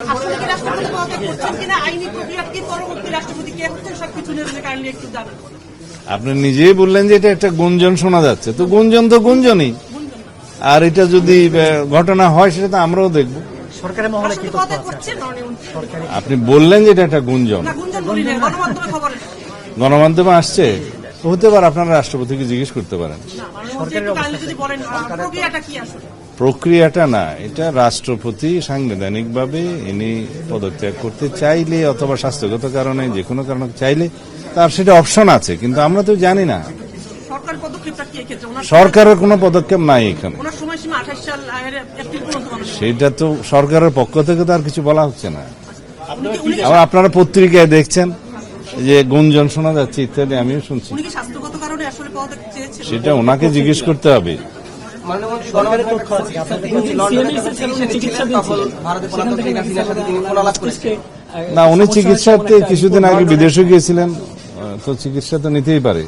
আসলে কি রাষ্ট্রপতি পদত্যাগ করছেন কিনা, আইনি প্রক্রিয়া কি, পরবর্তী রাষ্ট্রপতি কে হচ্ছেন, সবকিছু নিয়ে কাইন্ডলি একটু জানান। আপনি নিজেই বললেন যে এটা একটা গুঞ্জন শোনা যাচ্ছে, তো গুঞ্জন তো গুঞ্জনই, আর এটা যদি ঘটনা হয় সেটা তো আমরাও দেখব। সরকারের মহলে কি তথ্য আছে? আপনি বললেন যে এটা একটা গুঞ্জন, না, গুঞ্জন বলি না, গণমাধ্যমে খবর এসেছে। গণমাধ্যমে আসছে, তো হতে পারে আপনারা রাষ্ট্রপতিকে জিজ্ঞেস করতে পারেন। না, মানে হচ্ছে একটু কাইন্ডলি যদি বলেন প্রক্রিয়াটা কি আসলে। প্রক্রিয়াটা না, এটা রাষ্ট্রপতি সাংবিধানিকভাবে ইনি পদত্যাগ করতে চাইলে অথবা স্বাস্থ্যগত কারণে যে কোনো কারণে চাইলে তার সেটা অপশন আছে, কিন্তু আমরা তো জানি না। সরকারের পদক্ষেপটা কি এক্ষেত্রে? সরকারের কোনো পদক্ষেপ নাই এখানে, ওনার সময়সীমা 28 সাল এপ্রিল পর্যন্ত হবে। সেটা তো সরকারের পক্ষ থেকে তো আর কিছু বলা হচ্ছে না। আবার আপনারা পত্রিকায় দেখছেন যে গুঞ্জন শোনা যাচ্ছে ইত্যাদি, আমিও শুনছি। উনি কি স্বাস্থ্যগত কারণে আসলে পদত্যাগ চেয়েছেন? সেটা ওনাকে জিজ্ঞেস করতে হবে। সরকারের তথ্য আছে না, উনি চিকিৎসাতে কিছুদিন আগে বিদেশে গিয়েছিলেন, তো চিকিৎসা তো নিতেই পারে।